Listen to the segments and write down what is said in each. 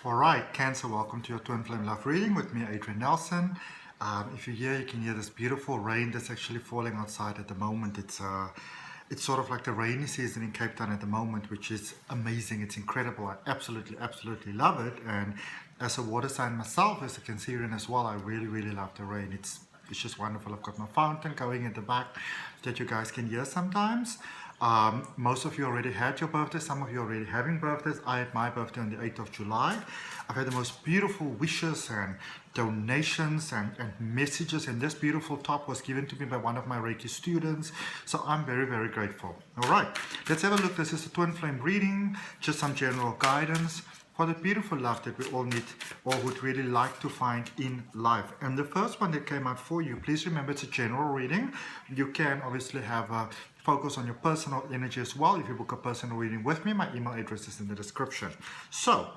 Alright, Cancer, welcome to your Twin Flame Love reading with me, Adrian Nelson. If you're here, you can hear this beautiful rain that's actually falling outside at the moment. It's sort of like the rainy season in Cape Town at the moment, which is amazing. It's incredible. I absolutely love it. And as a water sign myself, as a Cancerian as well, I really love the rain. It's just wonderful. I've got my fountain going in the back that you guys can hear sometimes. Most of you already had your birthday. Some of you already having birthdays. I had my birthday on the 8th of July. I've had the most beautiful wishes and donations and messages, and this beautiful top was given to me by one of my Reiki students, so I'm very grateful. All right, let's have a look. This is a twin flame reading, just some general guidance for the beautiful love that we all need or would really like to find in life. And the first one that came out for you, please remember it's a general reading. You can obviously have a focus on your personal energy as well. If you book a personal reading with me, my email address is in the description. So,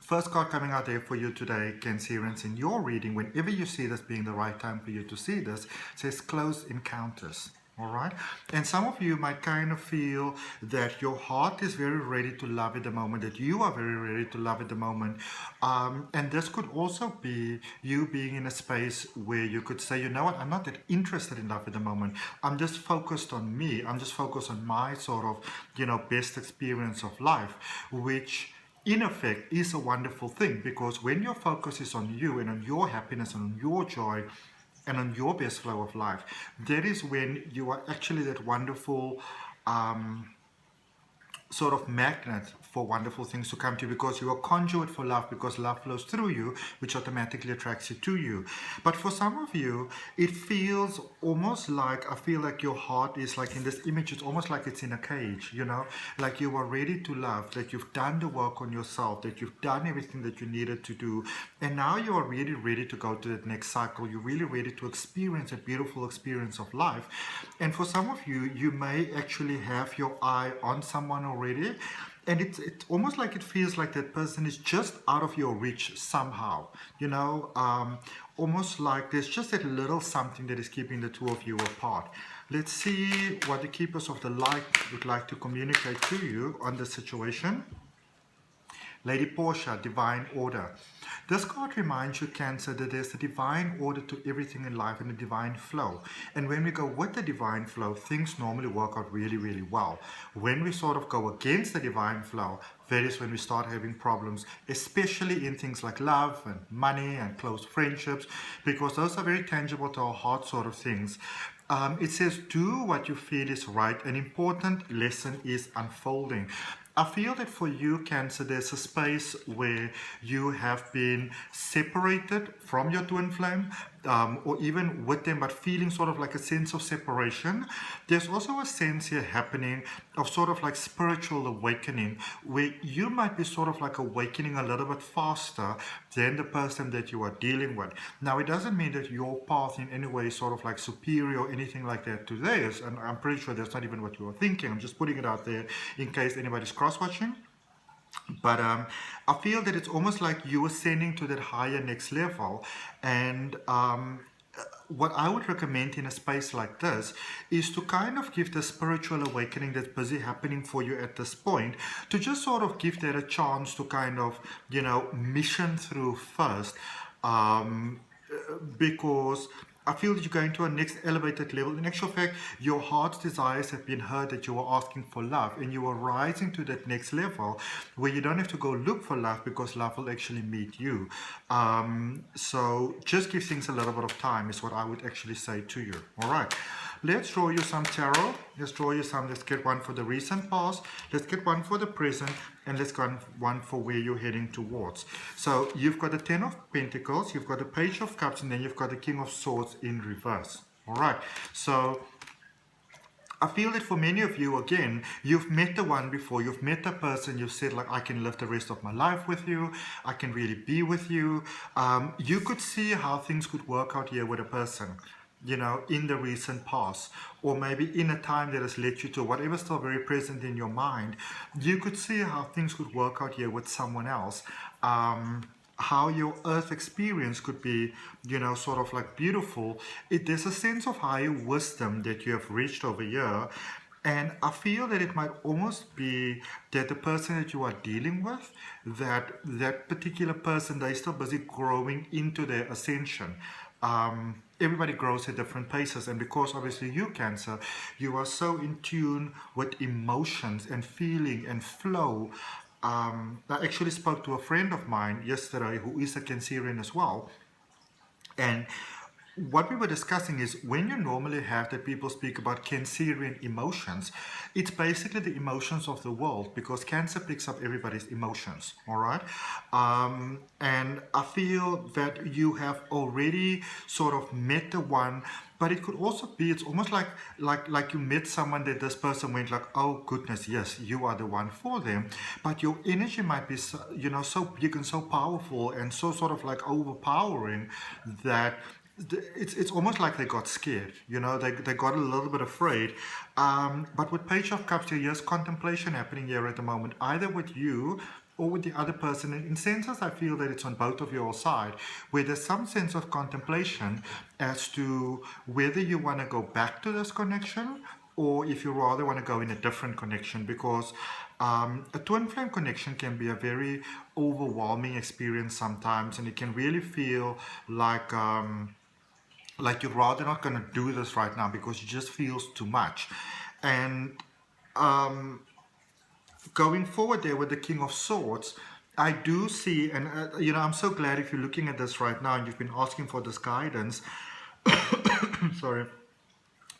first card coming out there for you today, Cancerians, in your reading, whenever you see this being the right time for you to see this, says close encounters. All right, and some of you might kind of feel that your heart is very ready to love at the moment, that you are very ready to love at the moment, and this could also be you being in a space where you could say, you know what, I'm not that interested in love at the moment. I'm just focused on me. I'm just focused on my sort of, best experience of life, which in effect is a wonderful thing, because when your focus is on you and on your happiness and on your joy and on your best flow of life, that is when you are actually that wonderful sort of magnet for wonderful things to come to you, because you are conduit for love, because love flows through you, which automatically attracts you to you. But for some of you, it feels almost like, I feel like your heart is like in this image, it's almost like it's in a cage, like you are ready to love, that you've done the work on yourself, that you've done everything that you needed to do, and now you are really ready to go to that next cycle. You're really ready to experience a beautiful experience of life. And for some of you, you may actually have your eye on someone already, and it's almost like it feels like that person is just out of your reach somehow, almost like there's just that little something that is keeping the two of you apart. Let's see what the keepers of the light would like to communicate to you on this situation. Lady Portia, divine order. This card reminds you, Cancer, that there's a divine order to everything in life and a divine flow. And when we go with the divine flow, things normally work out really well. When we sort of go against the divine flow, that is when we start having problems, especially in things like love and money and close friendships, because those are very tangible to our heart sort of things. It says, do what you feel is right. An important lesson is unfolding. I feel that for you, Cancer, there's a space where you have been separated from your twin flame, or even with them, but feeling sort of like a sense of separation. There's also a sense here happening of sort of like spiritual awakening, where you might be sort of like awakening a little bit faster than the person that you are dealing with. Now, it doesn't mean that your path in any way is sort of like superior or anything like that to theirs, and I'm pretty sure that's not even what you are thinking. I'm just putting it out there in case anybody's cross-watching. But I feel that it's almost like you are ascending to that higher next level, and what I would recommend in a space like this is to kind of give the spiritual awakening that's busy happening for you at this point, to just sort of give that a chance to kind of, mission through first, because I feel that you're going to a next elevated level. In actual fact, your heart's desires have been heard, that you are asking for love, and you are rising to that next level where you don't have to go look for love, because love will actually meet you. So just give things a little bit of time is what I would actually say to you. All right. Let's draw you some tarot. Let's get one for the recent past. Let's get one for the present. And let's get one for where you're heading towards. So you've got the 10 of Pentacles, you've got the Page of Cups, and then you've got the King of Swords in reverse. All right. So I feel that for many of you, again, you've met the one before, you've met the person, you've said, like, I can live the rest of my life with you, I can really be with you. You could see how things could work out here with a person, in the recent past, or maybe in a time that has led you to whatever's still very present in your mind. You could see how things could work out here with someone else. How your earth experience could be, sort of like beautiful. There's a sense of higher wisdom that you have reached over here. And I feel that it might almost be that the person that you are dealing with, that particular person, they're still busy growing into their ascension. Everybody grows at different paces, and because obviously you, Cancer, you are so in tune with emotions and feeling and flow. I actually spoke to a friend of mine yesterday who is a Cancerian as well, and what we were discussing is when you normally have that people speak about Cancerian emotions, it's basically the emotions of the world, because Cancer picks up everybody's emotions, all right? And I feel that you have already sort of met the one, but it could also be, it's almost like you met someone that this person went like, oh goodness, yes, you are the one for them, but your energy might be so, so big and so powerful and so sort of like overpowering that it's almost like they got scared, they got a little bit afraid. But with Page of Cups, there's contemplation happening here at the moment, either with you or with the other person. And in senses, I feel that it's on both of your side, where there's some sense of contemplation as to whether you want to go back to this connection or if you rather want to go in a different connection, because a twin flame connection can be a very overwhelming experience sometimes, and it can really feel like you're rather not going to do this right now because it just feels too much. And going forward there with the King of Swords, I do see, and I'm so glad if you're looking at this right now and you've been asking for this guidance. Sorry.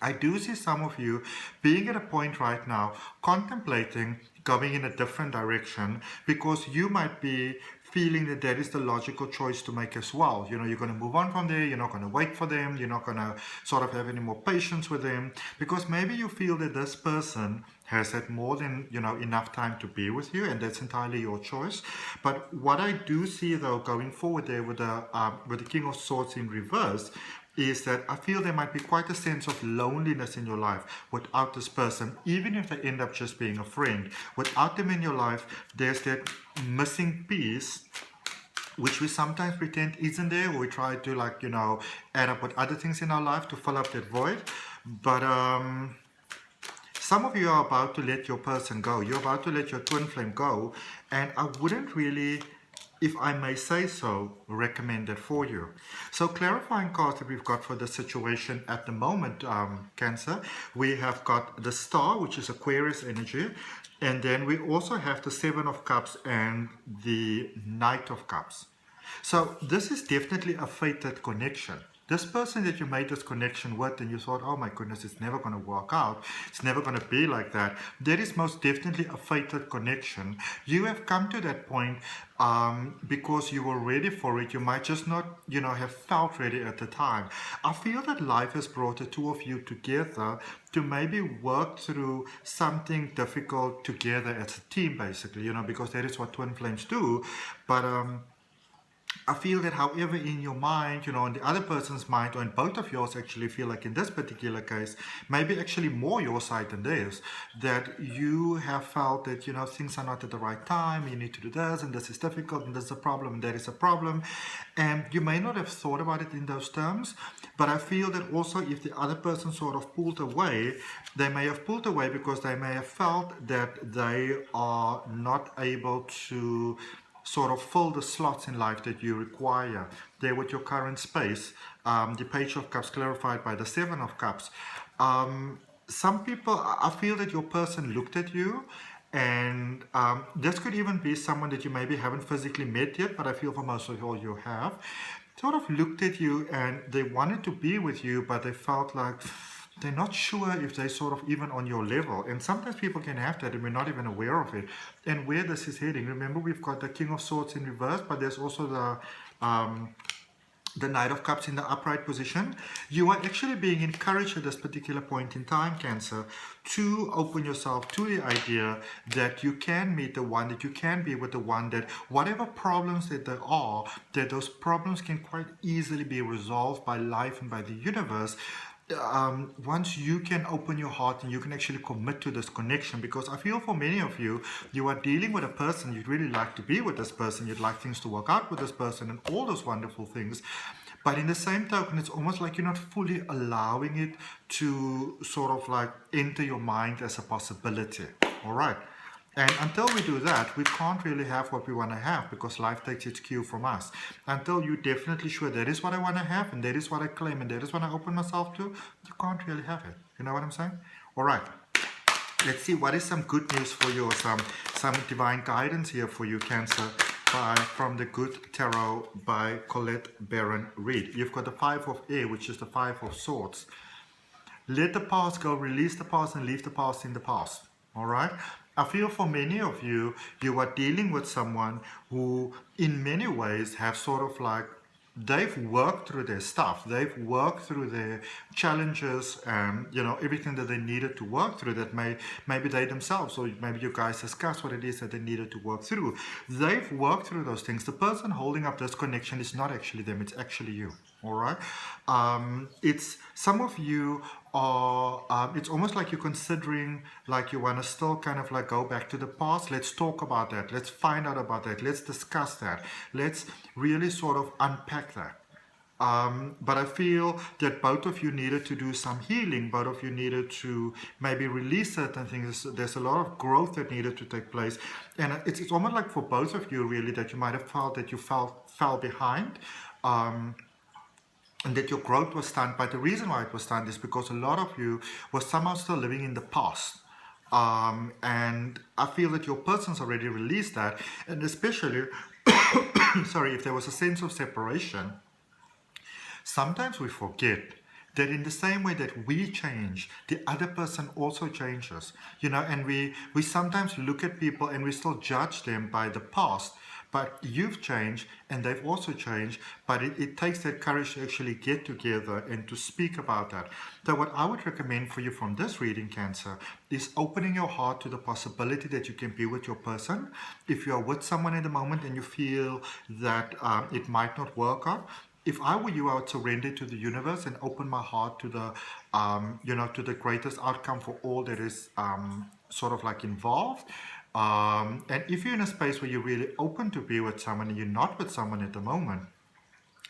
I do see some of you being at a point right now contemplating going in a different direction, because you might be feeling that that is the logical choice to make as well. You're going to move on from there. You're not going to wait for them. You're not going to sort of have any more patience with them, because maybe you feel that this person has had more than enough time to be with you, and that's entirely your choice. But what I do see though going forward there with the King of Swords in reverse is that I feel there might be quite a sense of loneliness in your life without this person, even if they end up just being a friend. Without them in your life, there's that missing piece, which we sometimes pretend isn't there, or we try to add up with other things in our life to fill up that void. But some of you are about to let your person go. You're about to let your twin flame go, and I wouldn't really, if I may say so, recommend it for you. So clarifying cards that we've got for the situation at the moment, Cancer, we have got the Star, which is Aquarius energy, and then we also have the Seven of Cups and the Knight of Cups. So this is definitely a fated connection. This person that you made this connection with and you thought, oh my goodness, it's never going to work out, it's never going to be like that, there is most definitely a fated connection. You have come to that point because you were ready for it. You might just not, have felt ready at the time. I feel that life has brought the two of you together to maybe work through something difficult together as a team, basically, because that is what twin flames do. But I feel that however in your mind, in the other person's mind, or in both of yours actually feel like in this particular case, maybe actually more your side than theirs, that you have felt that, things are not at the right time, you need to do this, and this is difficult, and this is a problem, and that is a problem. And you may not have thought about it in those terms, but I feel that also if the other person sort of pulled away, they may have pulled away because they may have felt that they are not able to sort of fill the slots in life that you require. There with your current space, the Page of Cups clarified by the Seven of Cups. Some people, I feel that your person looked at you, and this could even be someone that you maybe haven't physically met yet, but I feel for most of all you have, sort of looked at you and they wanted to be with you, but they felt like they're not sure if they're sort of even on your level. And sometimes people can have that and we're not even aware of it. And where this is heading, remember we've got the King of Swords in reverse, but there's also the Knight of Cups in the upright position. You are actually being encouraged at this particular point in time, Cancer, to open yourself to the idea that you can meet the one, that you can be with the one, that whatever problems that there are, that those problems can quite easily be resolved by life and by the universe. Once you can open your heart and you can actually commit to this connection, because I feel for many of you, you are dealing with a person, you'd really like to be with this person, you'd like things to work out with this person and all those wonderful things, But in the same token, it's almost like you're not fully allowing it to sort of like enter your mind as a possibility. All right. And until we do that, we can't really have what we want to have, because life takes its cue from us. Until you're definitely sure that is what I want to have, and that is what I claim, and that is what I open myself to, you can't really have it. You know what I'm saying? All right. Let's see what is some good news for you, or some divine guidance here for you, Cancer, from the Good Tarot by Colette Baron Reed. You've got the 5 of Air, which is the 5 of Swords. Let the past go, release the past, and leave the past in the past. All right? I feel for many of you, you are dealing with someone who in many ways have sort of like, they've worked through their stuff. They've worked through their challenges and, you know, everything that they needed to work through that maybe they themselves, or maybe you guys discuss what it is that they needed to work through. They've worked through those things. The person holding up this connection is not actually them, it's actually you. All right? It's some of you are, it's almost like you're considering, like you want to still kind of like go back to the past. Let's talk about that. Let's find out about that. Let's discuss that. Let's really sort of unpack that. But I feel that both of you needed to do some healing. Both of you needed to maybe release certain things. There's a lot of growth that needed to take place. And it's almost like for both of you really that you might have felt that you fell behind. And that your growth was stunned. But the reason why it was stunned is because a lot of you were somehow still living in the past. And I feel that your person's already released that. And especially, sorry, if there was a sense of separation, sometimes we forget that in the same way that we change, the other person also changes. You know, and we sometimes look at people and we still judge them by the past. But you've changed and they've also changed, but it takes that courage to actually get together and to speak about that. So what I would recommend for you from this reading, Cancer, is opening your heart to the possibility that you can be with your person. If you are with someone at the moment and you feel that it might not work out, if I were you, I would surrender to the universe and open my heart to the, you know, to the greatest outcome for all that is sort of like involved. And if you're in a space where you're really open to be with someone and you're not with someone at the moment,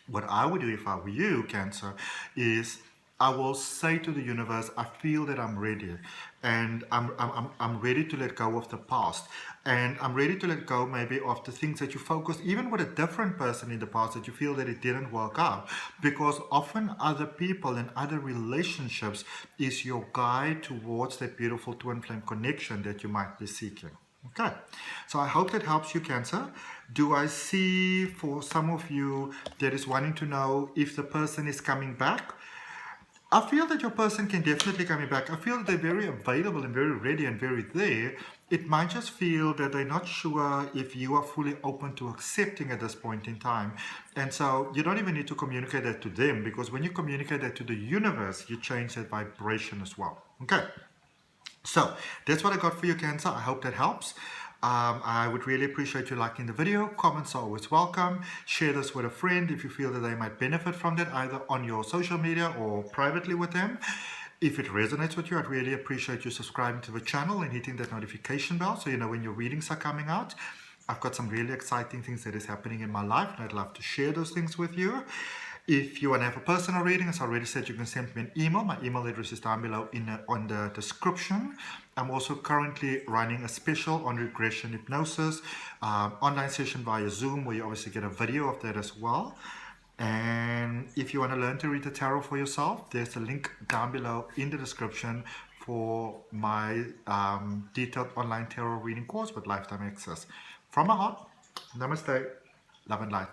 what I would do if I were you, Cancer, is I will say to the universe, I feel that I'm ready, and I'm ready to let go of the past, and I'm ready to let go maybe of the things that you focused, even with a different person in the past, that you feel that it didn't work out, because often other people and other relationships is your guide towards that beautiful twin flame connection that you might be seeking. Okay, so I hope that helps you, Cancer. Do I see for some of you that is wanting to know if the person is coming back? I feel that your person can definitely come back. I feel that they're very available and very ready and very there. It might just feel that they're not sure if you are fully open to accepting at this point in time. And so you don't even need to communicate that to them, because when you communicate that to the universe, you change that vibration as well. Okay. So that's what I got for you, Cancer. I hope that helps. I would really appreciate you liking the video. Comments are always welcome. Share this with a friend if you feel that they might benefit from that, either on your social media or privately with them. If it resonates with you, I'd really appreciate you subscribing to the channel and hitting that notification bell so you know when your readings are coming out. I've got some really exciting things that is happening in my life, and I'd love to share those things with you. If you want to have a personal reading, as I already said, you can send me an email. My email address is down below on the description. I'm also currently running a special on regression hypnosis, online session via Zoom, where you obviously get a video of that as well. And if you want to learn to read the tarot for yourself, there's a link down below in the description for my detailed online tarot reading course with lifetime access. From my heart, namaste, love and light.